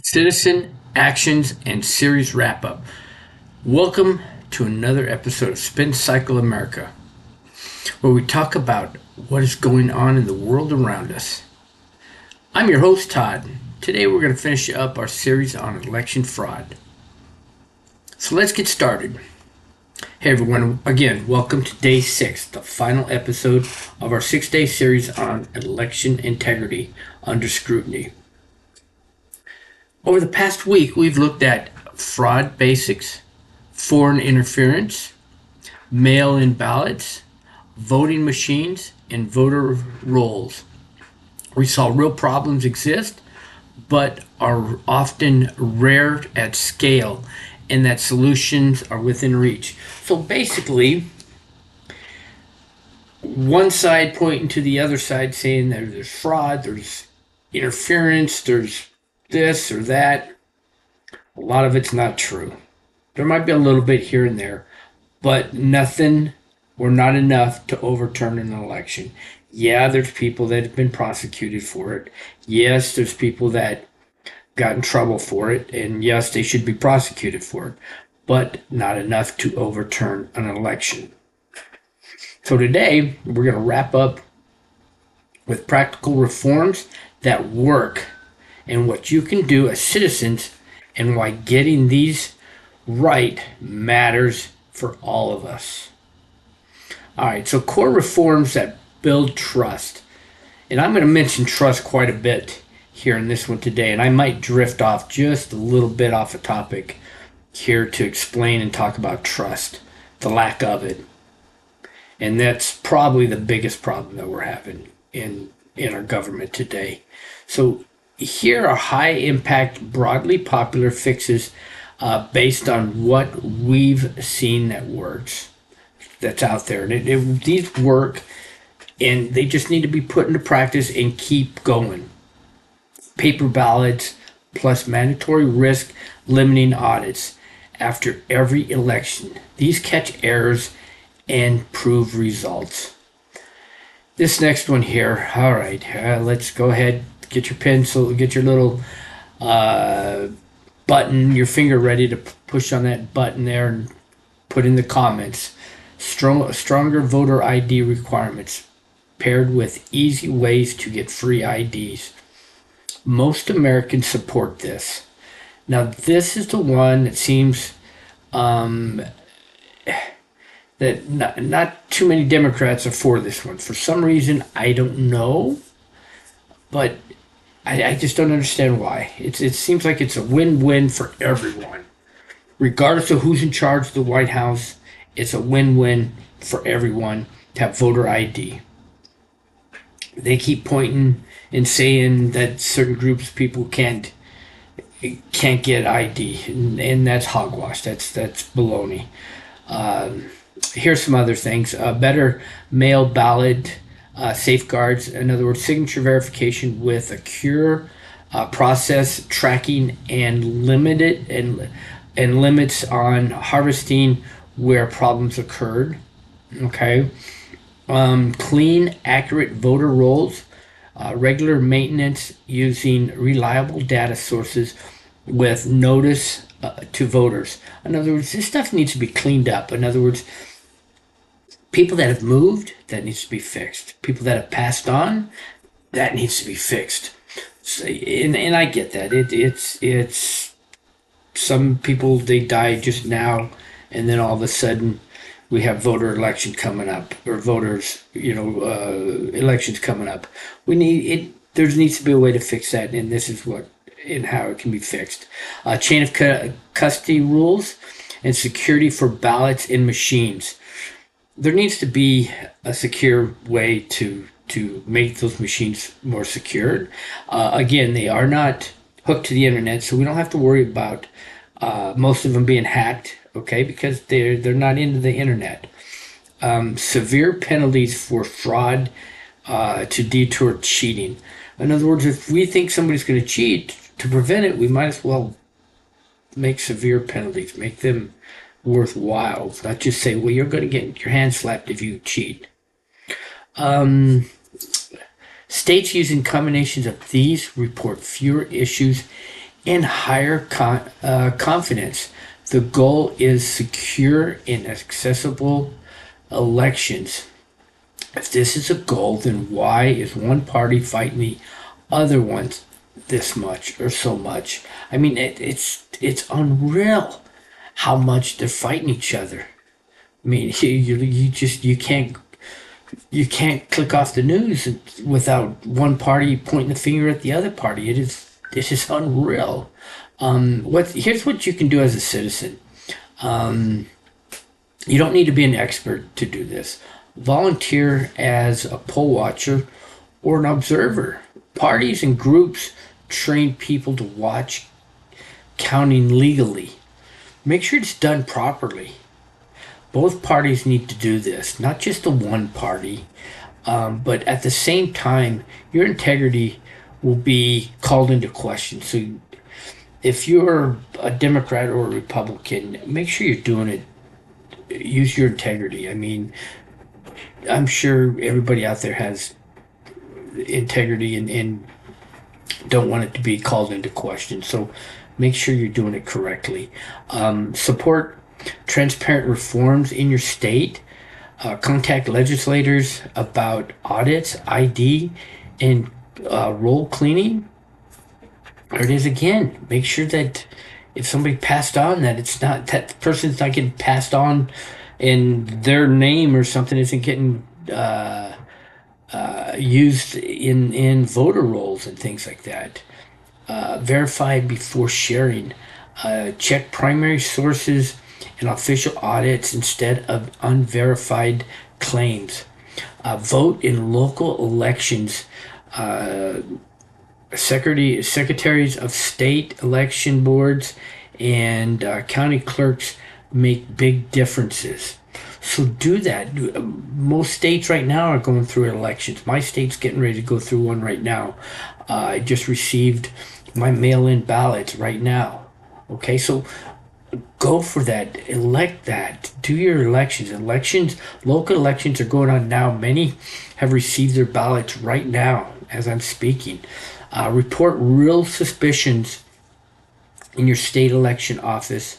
Citizen Actions and Series Wrap Up. Welcome to another episode of Spin Cycle America, where we talk about what is going on in the world around us. I'm your host, Todd. Today we're going to finish up our series on election fraud. So let's get started. Hey everyone, again, welcome to day 6, the final episode of our 6-day series on election integrity under scrutiny. Over the past week, we've looked at fraud basics, foreign interference, mail-in ballots, voting machines, and voter rolls. We saw real problems exist, but are often rare at scale, and that solutions are within reach. So basically, one side pointing to the other side saying that there's fraud, there's interference, there's this or that. A lot of it's not true. There might be a little bit here and there, but nothing or not enough to overturn an election. Yeah, there's people that have been prosecuted for it. Yes, there's people that got in trouble for it, and yes, they should be prosecuted for it, but not enough to overturn an election. So today, we're going to wrap up with practical reforms that work and what you can do as citizens and why getting these right matters for all of us. All right, so core reforms that build trust. And I'm going to mention trust quite a bit here in this one today, and I might drift off just a little bit off a topic here to explain and talk about trust, the lack of it. And that's probably the biggest problem that we're having in our government today. So here are high impact, broadly popular fixes based on what we've seen that works, that's out there. And these work, and they just need to be put into practice and keep going. Paper ballots plus mandatory risk limiting audits after every election. These catch errors and prove results. This next one here, all right, let's go ahead. Get your pencil, get your little button, your finger ready to push on that button there and put in the comments. Stronger voter ID requirements paired with easy ways to get free IDs. Most Americans support this. Now, this is the one that seems that not too many Democrats are for this one. For some reason, I don't know, but I just don't understand why. It seems like it's a win-win for everyone. Regardless of who's in charge of the White House, it's a win-win for everyone to have voter ID. They keep pointing and saying that certain groups of people can't get ID, and that's hogwash. That's baloney. Here's some other things. Better mail ballot safeguards. In other words, signature verification with a secure process tracking and limits on harvesting where problems occurred. Okay. Clean, accurate voter rolls. Regular maintenance using reliable data sources with notice to voters. In other words, this stuff needs to be cleaned up. In other words, people that have moved, that needs to be fixed. People that have passed on, that needs to be fixed. So, and I get that. It's some people, they die just now, and then all of a sudden we have voter election coming up, or voters, elections coming up. We need it. There needs to be a way to fix that, and this is what and how it can be fixed. Chain of custody rules and security for ballots in machines. There needs to be a secure way to make those machines more secured. Again, they are not hooked to the internet, so we don't have to worry about most of them being hacked. Okay, because they're not into the internet. Severe penalties for fraud to detour cheating. In other words, if we think somebody's going to cheat, to prevent it, we might as well make severe penalties, make them worthwhile. Not just say, well, you're going to get your hand slapped if you cheat. States using combinations of these report fewer issues and higher confidence. The goal is secure and accessible elections. If this is a goal, then why is one party fighting the other ones this much or so much? I mean, it's unreal how much they're fighting each other. I mean, you can't click off the news without one party pointing the finger at the other party. It is unreal. Here's what you can do as a citizen. You don't need to be an expert to do this. Volunteer as a poll watcher or an observer. Parties and groups train people to watch counting legally. Make sure it's done properly. Both parties need to do this, not just the one party. But at the same time, your integrity will be called into question. So if you're a Democrat or a Republican, make sure you're doing it. Use your integrity. I mean, I'm sure everybody out there has integrity and don't want it to be called into question. So make sure you're doing it correctly. Support transparent reforms in your state. Contact legislators about audits, ID, and roll cleaning. There it is again. Make sure that if somebody passed on, that it's not that the person's not getting passed on, and their name or something isn't getting used in voter rolls and things like that. Verify before sharing. Check primary sources and official audits instead of unverified claims. Vote in local elections. Secretaries of state election boards and county clerks make big differences. So do that. Most states right now are going through elections. My state's getting ready to go through one right now. I just received my mail-in ballots right now. Okay, so go for that. Elect that. Do your elections. Local elections are going on now. Many have received their ballots right now as I'm speaking. Report real suspicions in your state election office,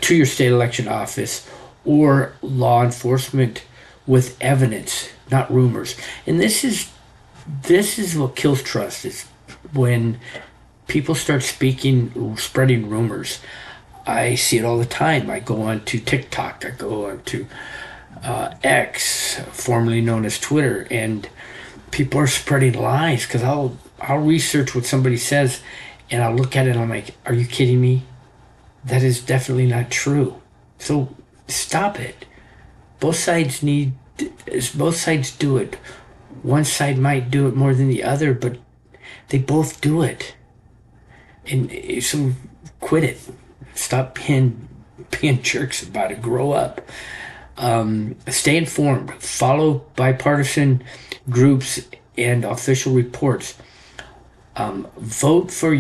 to your state election office or law enforcement with evidence, not rumors. And this is what kills trust, is when people start spreading rumors. I see it all the time. I go on to TikTok. I go on to X, formerly known as Twitter, and people are spreading lies because I'll research what somebody says and I'll look at it and I'm like, are you kidding me? That is definitely not true. So stop it. Both sides do it. One side might do it more than the other, but they both do it. And so quit it. Stop being jerks about it. Grow up. Stay informed. Follow bipartisan groups and official reports. Vote for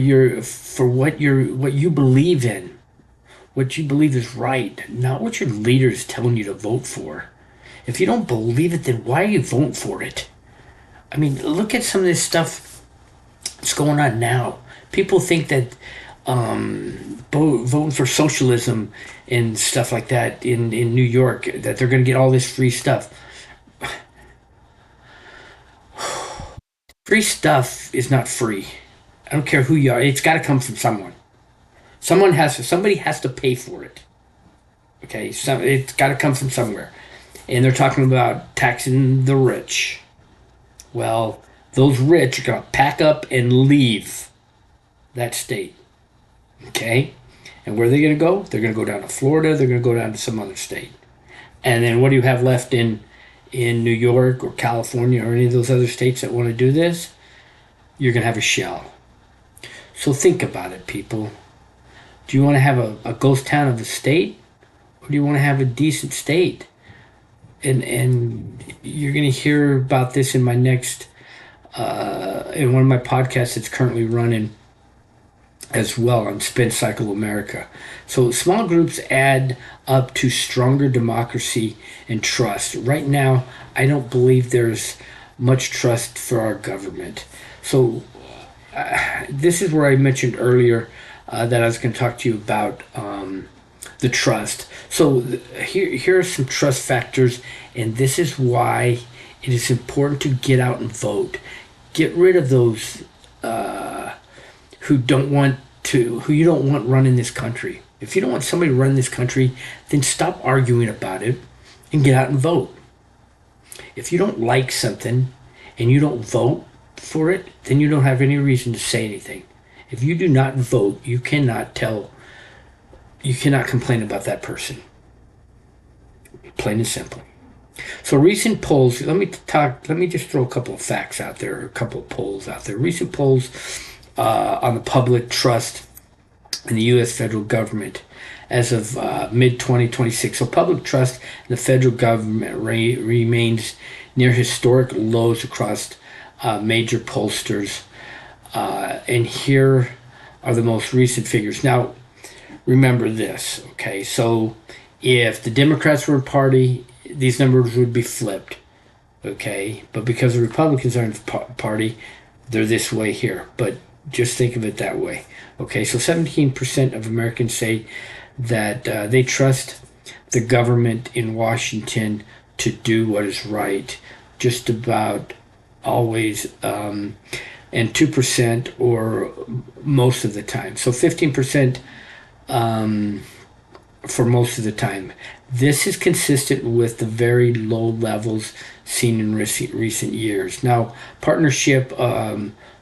what you believe in, what you believe is right, not what your leader is telling you to vote for. If you don't believe it, then why are you voting for it? I mean, look at some of this stuff that's going on now. People think that voting for socialism and stuff like that in New York, that they're going to get all this free stuff. Free stuff is not free. I don't care who you are. It's got to come from someone. Somebody has to pay for it. Okay, it's got to come from somewhere. And they're talking about taxing the rich. Well, those rich are going to pack up and leave that state. Okay? And where are they going to go? They're going to go down to Florida. They're going to go down to some other state. And then what do you have left in New York or California or any of those other states that want to do this? You're going to have a shell. So think about it, people. Do you want to have a ghost town of a state? Or do you want to have a decent state? And you're going to hear about this in my next, in one of my podcasts that's currently running as well on Spin Cycle America. So small groups add up to stronger democracy and trust. Right now, I don't believe there's much trust for our government. So this is where I mentioned earlier that I was going to talk to you about the trust. So here are some trust factors, and this is why it is important to get out and vote. Get rid of those who you don't want running this country. If you don't want somebody to run this country, then stop arguing about it and get out and vote. If you don't like something and you don't vote for it, then you don't have any reason to say anything. If you do not vote, you cannot complain about that person. Plain and simple. So recent polls, let me just throw a couple of facts out there, a couple of polls out there. Recent polls on the public trust in the U.S. federal government as of mid-2026. So public trust in the federal government remains near historic lows across major pollsters. And here are the most recent figures. Now, remember this, okay? So if the Democrats were a party, these numbers would be flipped, okay? But because the Republicans are in the party, they're this way here. But just think of it that way, okay? So 17% of Americans say that they trust the government in Washington to do what is right, just about always, and 2% or most of the time. So 15% for most of the time. This is consistent with the very low levels seen in recent years. Now, Partnership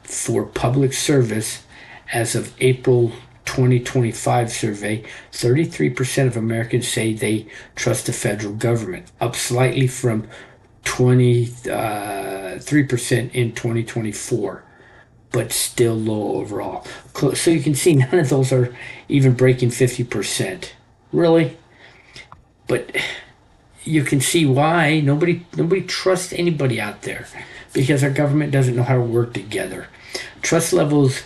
for Public Service, as of April 2025 survey, 33% of Americans say they trust the federal government, up slightly from 23% in 2024, but still low overall. So you can see none of those are even breaking 50%. Really? But you can see why nobody trusts anybody out there, because our government doesn't know how to work together. Trust levels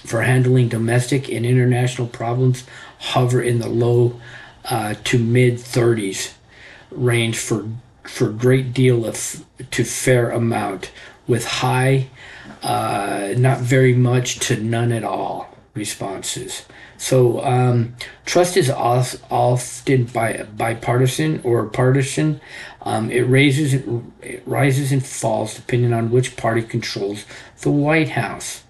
for handling domestic and international problems hover in the low to mid 30s range for great deal to fair amount, with high, not very much to none at all responses. So trust is often bipartisan or partisan. It rises and falls depending on which party controls the White House,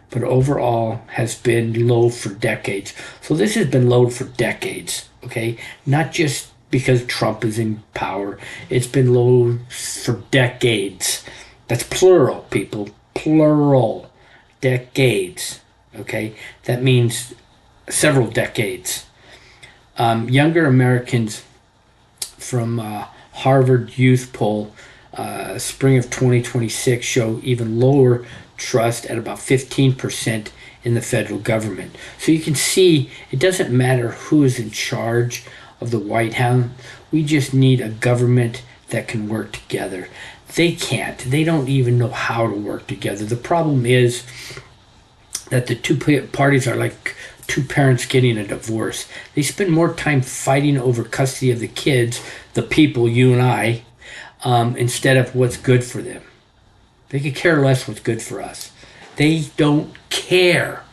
but overall has been low for decades. So this has been low for decades, okay? Not just because Trump is in power. It's been low for decades. That's plural, people. Plural. Decades. Okay? That means several decades. Younger Americans from Harvard Youth Poll, spring of 2026, show even lower trust at about 15% in the federal government. So you can see it doesn't matter who is in charge of the White House. We just need a government that can work together. They can't. They don't even know how to work together. The problem is that the two parties are like two parents getting a divorce. They spend more time fighting over custody of the kids, the people, you and I, instead of what's good for them. They could care less what's good for us. They don't care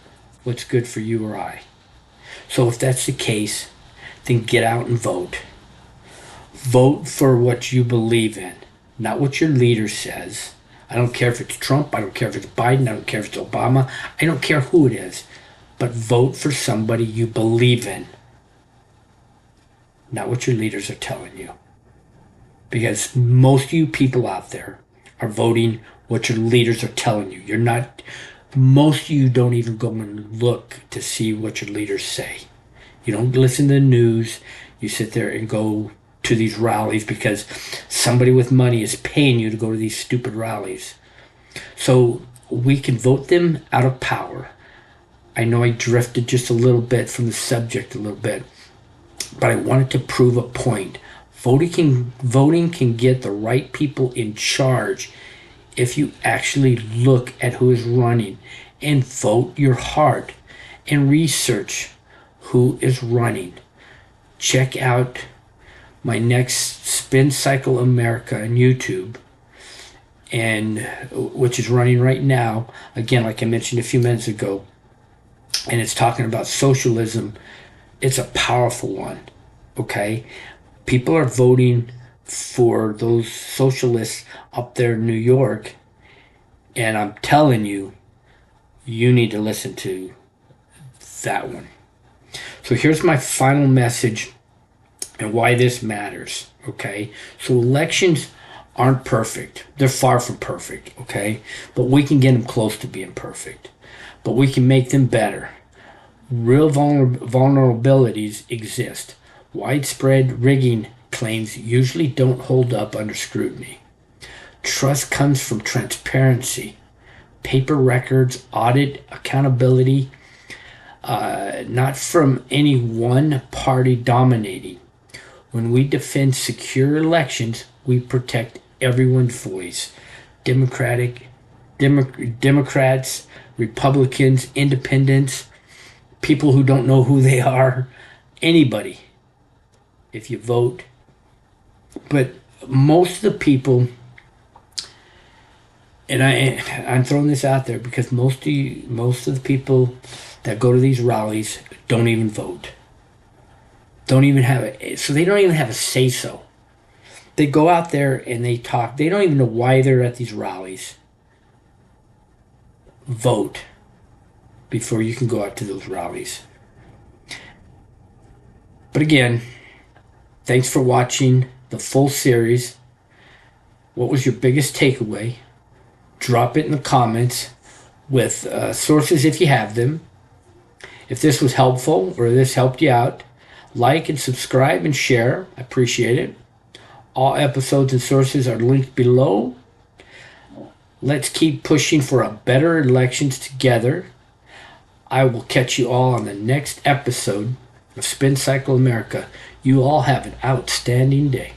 what's good for you or I. So if that's the case, then get out and vote. Vote for what you believe in, not what your leader says. I don't care if it's Trump, I don't care if it's Biden, I don't care if it's Obama, I don't care who it is. But vote for somebody you believe in, not what your leaders are telling you. Because most of you people out there are voting what your leaders are telling you. Most of you don't even go and look to see what your leaders say. You don't listen to the news. You sit there and go to these rallies because somebody with money is paying you to go to these stupid rallies. So we can vote them out of power. I know I drifted just a little bit from the subject a little bit, but I wanted to prove a point. Voting can get the right people in charge if you actually look at who is running and vote your heart and research who is running. Check out my next Spin Cycle America on YouTube and which is running right now, again, like I mentioned a few minutes ago, and it's talking about socialism. It's a powerful one, okay? People are voting for those socialists up there in New York, and I'm telling you, you need to listen to that one. So here's my final message and why this matters, okay? So elections aren't perfect. They're far from perfect, okay? But we can get them close to being perfect. But we can make them better. Real vulnerabilities exist. Widespread rigging claims usually don't hold up under scrutiny. Trust comes from transparency, paper records, audit, accountability, not from any one party dominating. When we defend secure elections, we protect everyone's voice. Democrats, Republicans, independents, people who don't know who they are, anybody, if you vote. But most of the people, and I'm throwing this out there because most of the people that go to these rallies don't even vote. So they don't even have a say-so. They go out there and they talk. They don't even know why they're at these rallies. Vote before you can go out to those rallies. But again, thanks for watching the full series. What was your biggest takeaway? Drop it in the comments with sources if you have them. If this was helpful or this helped you out, like and subscribe and share. I appreciate it. All episodes and sources are linked below. Let's keep pushing for a better elections together. I will catch you all on the next episode of Spin Cycle America. You all have an outstanding day.